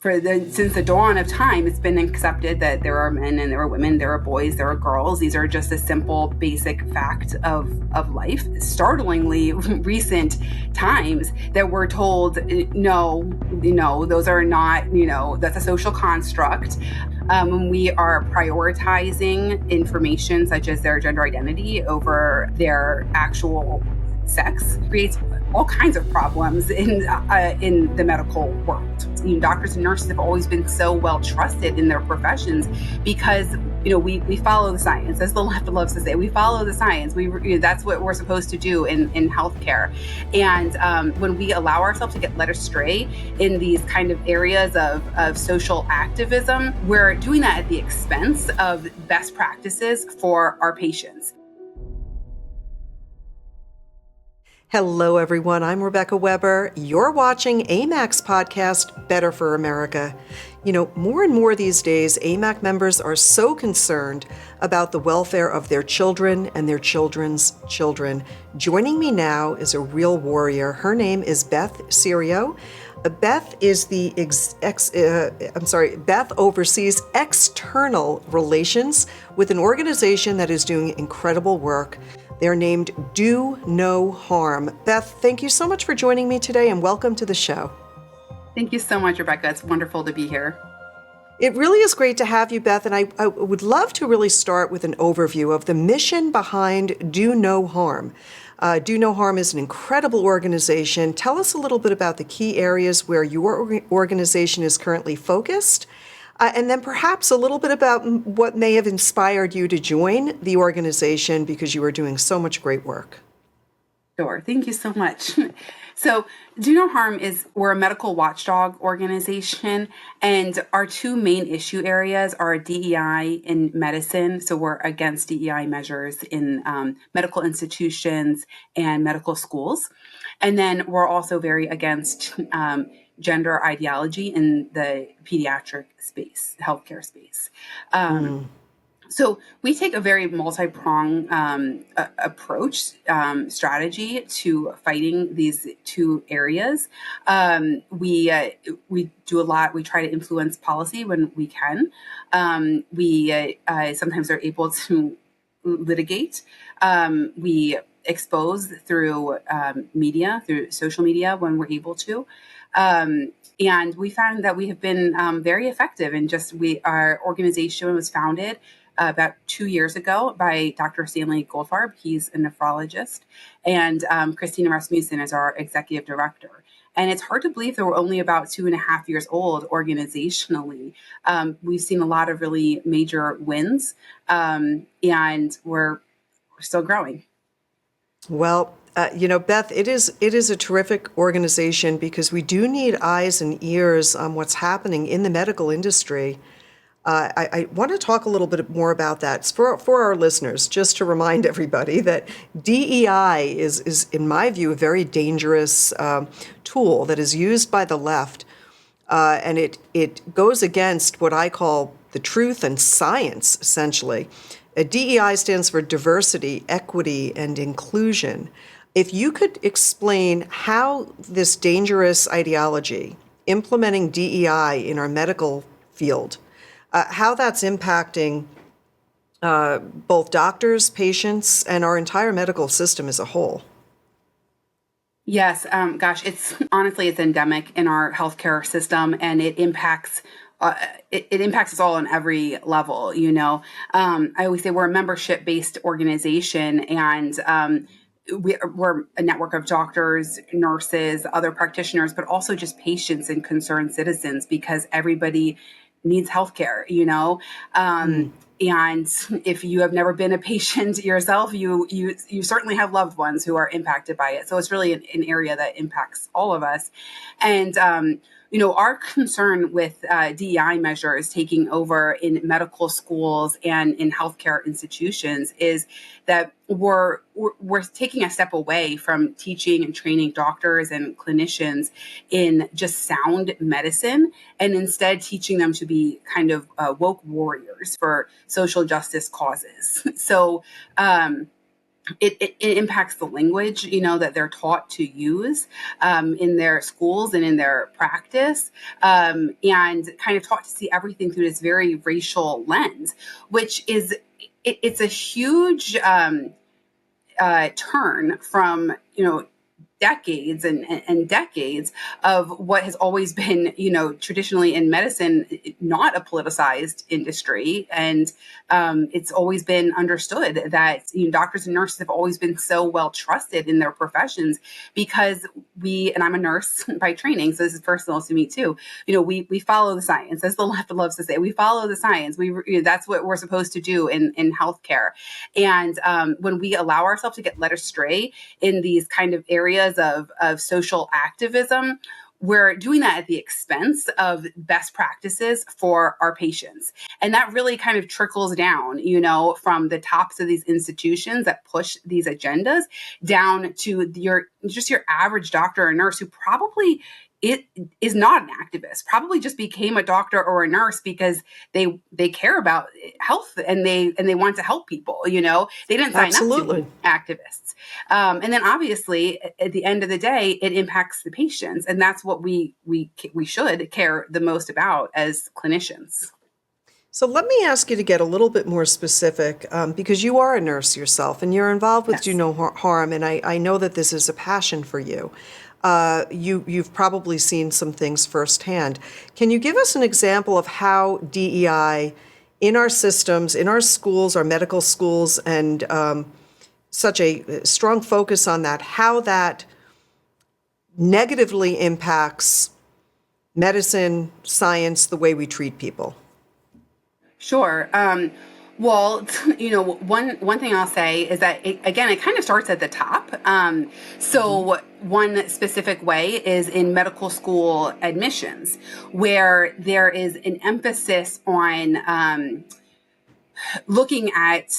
Since the dawn of time, it's been accepted that there are men and there are women, there are boys, there are girls. These are just a simple, basic fact of life. Startlingly recent times that we're told, no, those are not, that's a social construct. When we are prioritizing information such as their gender identity over their actual sex, creates all kinds of problems in the medical world. Doctors and nurses have always been so well trusted in their professions because we follow the science, as the left loves to say. We follow the science. That's what we're supposed to do in healthcare. And when we allow ourselves to get led astray in these kind of areas of social activism, we're doing that at the expense of best practices for our patients. Hello, everyone. I'm Rebecca Weber. You're watching AMAC's podcast, Better for America. More and more these days, AMAC members are so concerned about the welfare of their children and their children's children. Joining me now is a real warrior. Her name is Beth Serio. Beth is Beth oversees external relations with an organization that is doing incredible work. They're named Do No Harm. Beth, thank you so much for joining me today and welcome to the show. Thank you so much, Rebecca. It's wonderful to be here. It really is great to have you, Beth, and I would love to really start with an overview of the mission behind Do No Harm. Do No Harm is an incredible organization. Tell us a little bit about the key areas where your organization is currently focused. And then perhaps a little bit about what may have inspired you to join the organization because you are doing so much great work. Sure. Thank you so much. So Do No Harm we're a medical watchdog organization, and our two main issue areas are DEI in medicine. So we're against DEI measures in medical institutions and medical schools. And then we're also very against gender ideology in the pediatric space, healthcare space. So we take a very multi-pronged approach, strategy to fighting these two areas. We do a lot. We try to influence policy when we can. We sometimes are able to litigate. We expose through media, through social media when we're able to. And we found that we have been very effective in our organization was founded about 2 years ago by Dr. Stanley Goldfarb. He's a nephrologist, and Christina Rasmussen is our executive director. And it's hard to believe that we're only about 2.5 years old organizationally. We've seen a lot of really major wins, and we're still growing. Well, Beth, it is a terrific organization because we do need eyes and ears on what's happening in the medical industry. I want to talk a little bit more about that for our listeners, just to remind everybody that DEI is, in my view, a very dangerous tool that is used by the left, and it goes against what I call the truth and science, essentially. DEI stands for diversity, equity, and inclusion. If you could explain how this dangerous ideology, implementing DEI in our medical field, how that's impacting both doctors, patients, and our entire medical system as a whole. Yes, it's endemic in our healthcare system, and it impacts us all on every level. I always say we're a membership-based organization, and we're a network of doctors, nurses, other practitioners, but also just patients and concerned citizens, because everybody needs healthcare, and if you have never been a patient yourself, you certainly have loved ones who are impacted by it. So it's really an area that impacts all of us. And our concern with DEI measures taking over in medical schools and in healthcare institutions is that we're taking a step away from teaching and training doctors and clinicians in just sound medicine, and instead teaching them to be kind of woke warriors for social justice causes. So it impacts the language, that they're taught to use in their schools and in their practice, and kind of taught to see everything through this very racial lens, which is it's a huge turn from decades and decades of what has always been, traditionally in medicine, not a politicized industry. And it's always been understood that doctors and nurses have always been so well trusted in their professions because and I'm a nurse by training, so this is personal to me too. We follow the science, as the left loves to say. We follow the science. That's what we're supposed to do in healthcare. And when we allow ourselves to get led astray in these kind of areas of social activism, we're doing that at the expense of best practices for our patients. And that really kind of trickles down, from the tops of these institutions that push these agendas down to your average doctor or nurse who probably it is not an activist, probably just became a doctor or a nurse because they care about health and they want to help people. They didn't sign up to Absolutely. be activists. And then obviously at the end of the day, it impacts the patients, and that's what we should care the most about as clinicians. So let me ask you to get a little bit more specific, because you are a nurse yourself and you're involved with Do Yes. No Harm, and I know that this is a passion for you. You've probably seen some things firsthand. Can you give us an example of how DEI in our systems, in our schools, our medical schools, and such a strong focus on that, how that negatively impacts medicine, science, the way we treat people? Sure. Well, one thing I'll say is that it kind of starts at the top. So one specific way is in medical school admissions, where there is an emphasis on looking at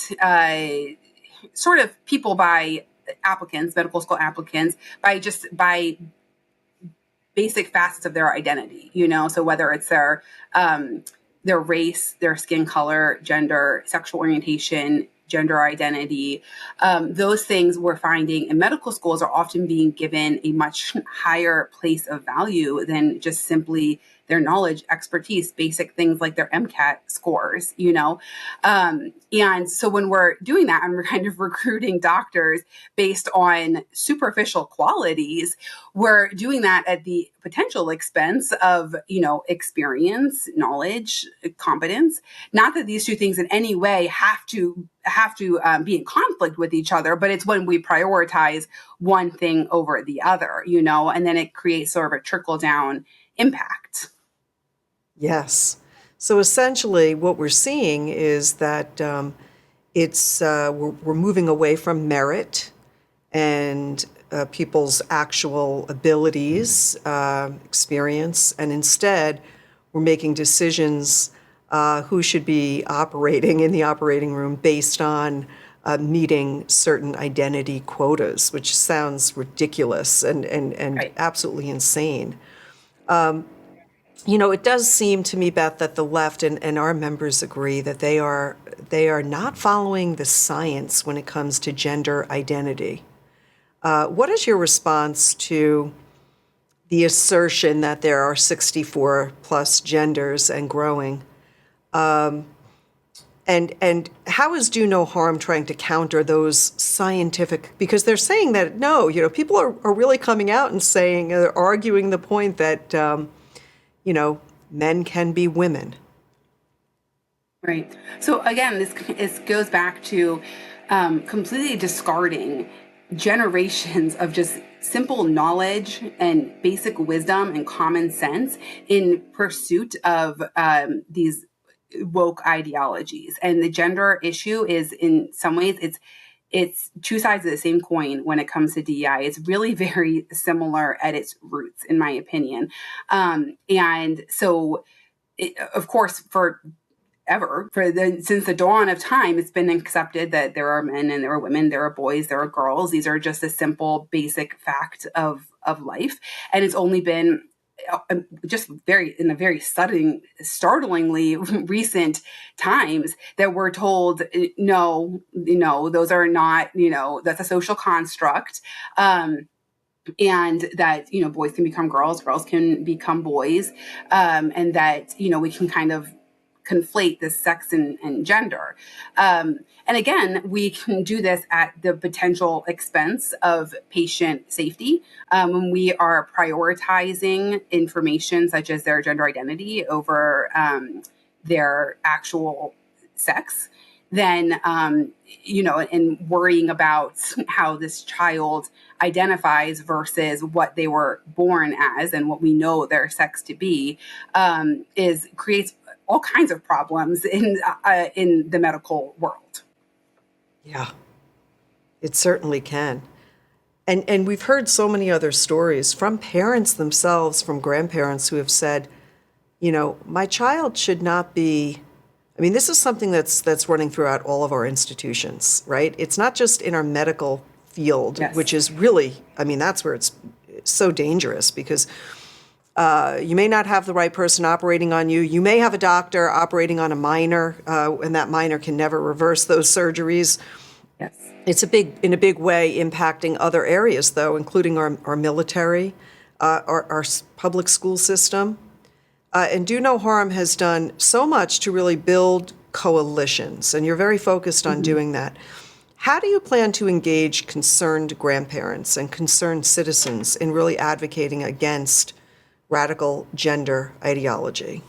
sort of people by applicants, medical school applicants, by basic facets of their identity. So whether it's their race, their skin color, gender, sexual orientation, gender identity. Those things we're finding in medical schools are often being given a much higher place of value than just simply their knowledge, expertise, basic things like their MCAT scores. And so when we're doing that and we're kind of recruiting doctors based on superficial qualities, we're doing that at the potential expense of, experience, knowledge, competence. Not that these two things in any way have to be in conflict with each other, but it's when we prioritize one thing over the other, and then it creates sort of a trickle down impact. Yes. So essentially, what we're seeing is that we're moving away from merit and people's actual abilities, experience, and instead we're making decisions who should be operating in the operating room based on meeting certain identity quotas, which sounds ridiculous and Right. absolutely insane. It does seem to me, Beth, that the left and our members agree that they are not following the science when it comes to gender identity. What is your response to the assertion that there are 64 plus genders and growing? And how is Do No Harm trying to counter those scientific? Because they're saying that no, people are really coming out and saying, arguing the point that men can be women. Right. So again, this goes back to completely discarding generations of just simple knowledge and basic wisdom and common sense in pursuit of these woke ideologies. And the gender issue is, in some ways, it's two sides of the same coin when it comes to DEI. It's really very similar at its roots, in my opinion. And so, of course, since the dawn of time, it's been accepted that there are men and there are women, there are boys, there are girls. These are just a simple, basic fact of life, and it's only been just very in a very startlingly recent times that we're told, no, those are not, that's a social construct. And that, boys can become girls, girls can become boys, and that, we can kind of conflate this sex and gender. And again, we can do this at the potential expense of patient safety, when we are prioritizing information such as their gender identity over their actual sex. Then, and worrying about how this child identifies versus what they were born as and what we know their sex to be, is creates all kinds of problems in the medical world. Yeah, it certainly can. And we've heard so many other stories from parents themselves, from grandparents who have said, my child should not be. I mean, this is something that's running throughout all of our institutions, right? It's not just in our medical field, Yes. which is really, that's where it's so dangerous, because you may not have the right person operating on you. You may have a doctor operating on a minor, and that minor can never reverse those surgeries. Yes. It's in a big way impacting other areas, though, including our military, our public school system. And Do No Harm has done so much to really build coalitions, and you're very focused on doing that. How do you plan to engage concerned grandparents and concerned citizens in really advocating against radical gender ideology?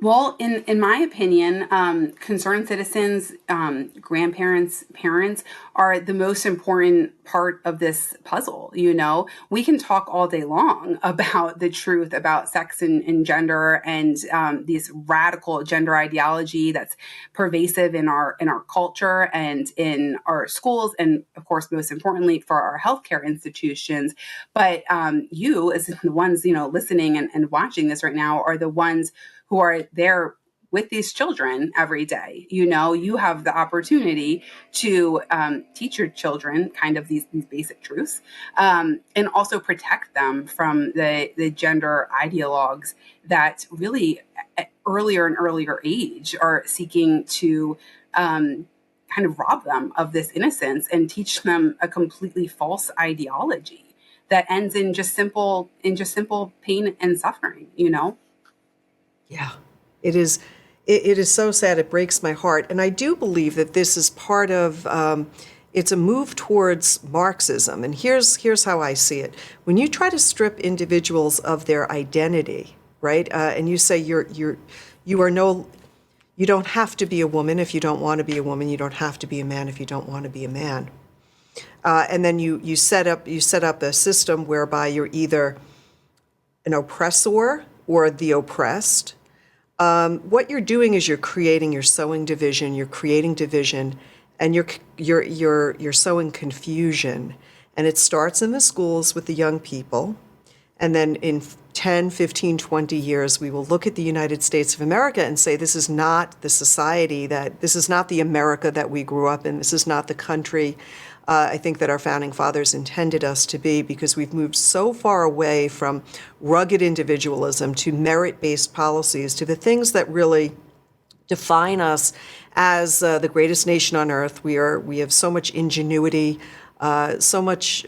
Well, in my opinion, concerned citizens, grandparents, parents are the most important part of this puzzle. We can talk all day long about the truth about sex and gender and these radical gender ideology that's pervasive in our culture and in our schools, and of course, most importantly, for our healthcare institutions. But you, as the ones listening and watching this right now, are the ones who are there with these children every day. You have the opportunity to teach your children kind of these basic truths, and also protect them from the gender ideologues that really at earlier and earlier age are seeking to kind of rob them of this innocence and teach them a completely false ideology that ends in just simple pain and suffering. Yeah, it is. It is so sad. It breaks my heart. And I do believe that this is part of. It's a move towards Marxism. And here's how I see it. When you try to strip individuals of their identity, right? And you say you don't have to be a woman if you don't want to be a woman. You don't have to be a man if you don't want to be a man. And then you set up a system whereby you're either an oppressor or the oppressed. What you're doing is you're sowing division, you're creating division, and you're sowing confusion. And it starts in the schools with the young people. And then in 10, 15, 20 years, we will look at the United States of America and say, this is not the society this is not the America that we grew up in. This is not the country I think that our founding fathers intended us to be, because we've moved so far away from rugged individualism to merit-based policies, to the things that really define us as the greatest nation on earth. We have so much ingenuity, so much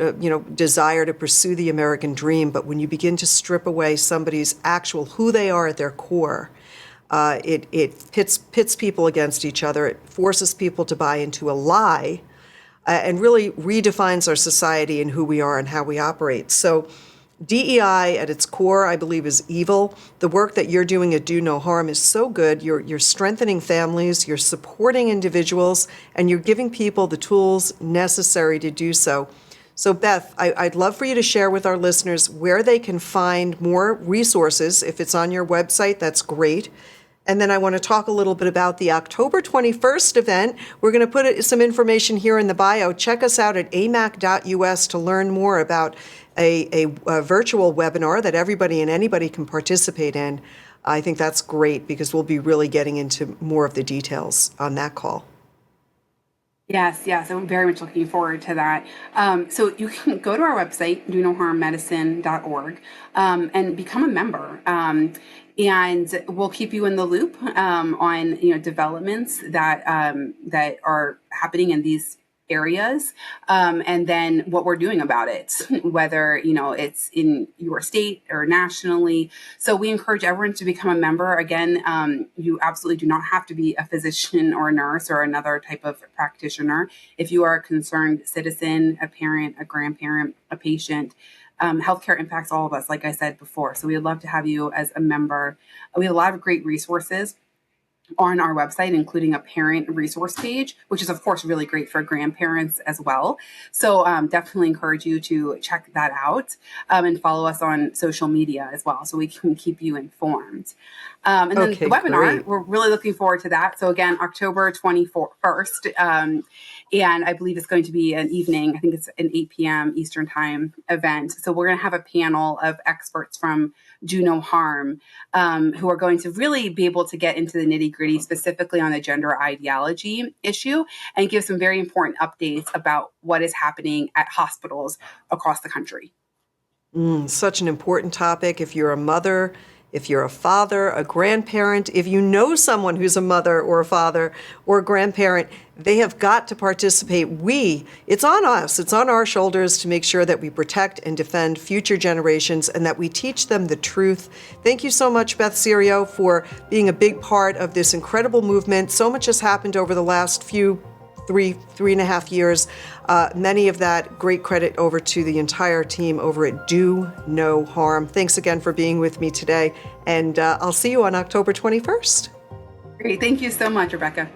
desire to pursue the American dream. But when you begin to strip away somebody's actual who they are at their core, it pits people against each other. It forces people to buy into a lie, and really redefines our society and who we are and how we operate. So DEI at its core, I believe, is evil. The work that you're doing at Do No Harm is so good. You're strengthening families, you're supporting individuals, and you're giving people the tools necessary to do so. So Beth, I'd love for you to share with our listeners where they can find more resources. If it's on your website, that's great. And then I want to talk a little bit about the October 21st event. We're going to put some information here in the bio. Check us out at amac.us to learn more about a virtual webinar that everybody and anybody can participate in. I think that's great, because we'll be really getting into more of the details on that call. Yes, yes, I'm very much looking forward to that. So you can go to our website, donoharmmedicine.org, and become a member. And we'll keep you in the loop on developments that are happening in these areas, and then what we're doing about it, whether it's in your state or nationally. So we encourage everyone to become a member. Again, you absolutely do not have to be a physician or a nurse or another type of practitioner. If you are a concerned citizen, a parent, a grandparent, a patient, healthcare impacts all of us, like I said before. So we would love to have you as a member. We have a lot of great resources on our website, including a parent resource page, which is, of course, really great for grandparents as well. So definitely encourage you to check that out, and follow us on social media as well, so we can keep you informed. And then Okay, the webinar, great. we're really looking forward to that. So again, October 21st. And I believe it's going to be an evening. I think it's an 8 p.m. Eastern time event. So we're going to have a panel of experts from Do No Harm, who are going to really be able to get into the nitty-gritty, specifically on the gender ideology issue, and give some very important updates about what is happening at hospitals across the country. Such an important topic. If you're a mother, if you're a father, a grandparent, if you know someone who's a mother or a father or a grandparent, they have got to participate. It's on us, it's on our shoulders to make sure that we protect and defend future generations and that we teach them the truth. Thank you so much, Beth Serio, for being a big part of this incredible movement. So much has happened over the last three and a half years. Many of that, great credit over to the entire team over at Do No Harm. Thanks again for being with me today, and I'll see you on October 21st. Great. Thank you so much, Rebecca.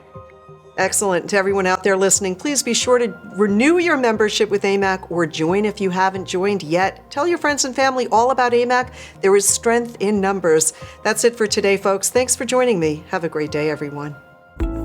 Excellent. To everyone out there listening, please be sure to renew your membership with AMAC or join if you haven't joined yet. Tell your friends and family all about AMAC. There is strength in numbers. That's it for today, folks. Thanks for joining me. Have a great day, everyone.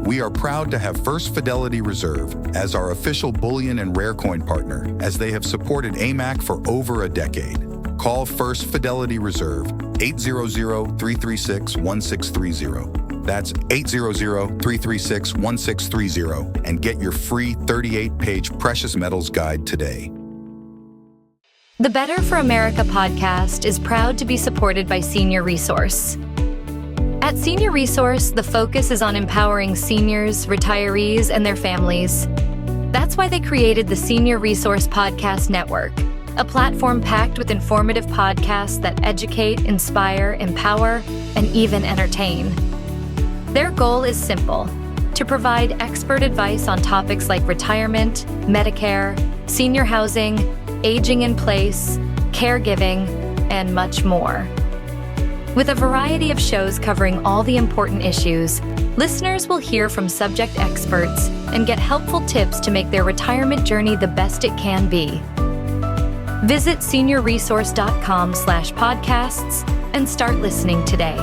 We are proud to have First Fidelity Reserve as our official bullion and rare coin partner, as they have supported AMAC for over a decade. Call First Fidelity Reserve 800-336-1630. That's 800-336-1630 and get your free 38-page precious metals guide today. The Better for America podcast is proud to be supported by Senior Resource. At Senior Resource, the focus is on empowering seniors, retirees, and their families. That's why they created the Senior Resource Podcast Network, a platform packed with informative podcasts that educate, inspire, empower, and even entertain. Their goal is simple: to provide expert advice on topics like retirement, Medicare, senior housing, aging in place, caregiving, and much more. With a variety of shows covering all the important issues, listeners will hear from subject experts and get helpful tips to make their retirement journey the best it can be. Visit seniorresource.com/podcasts and start listening today.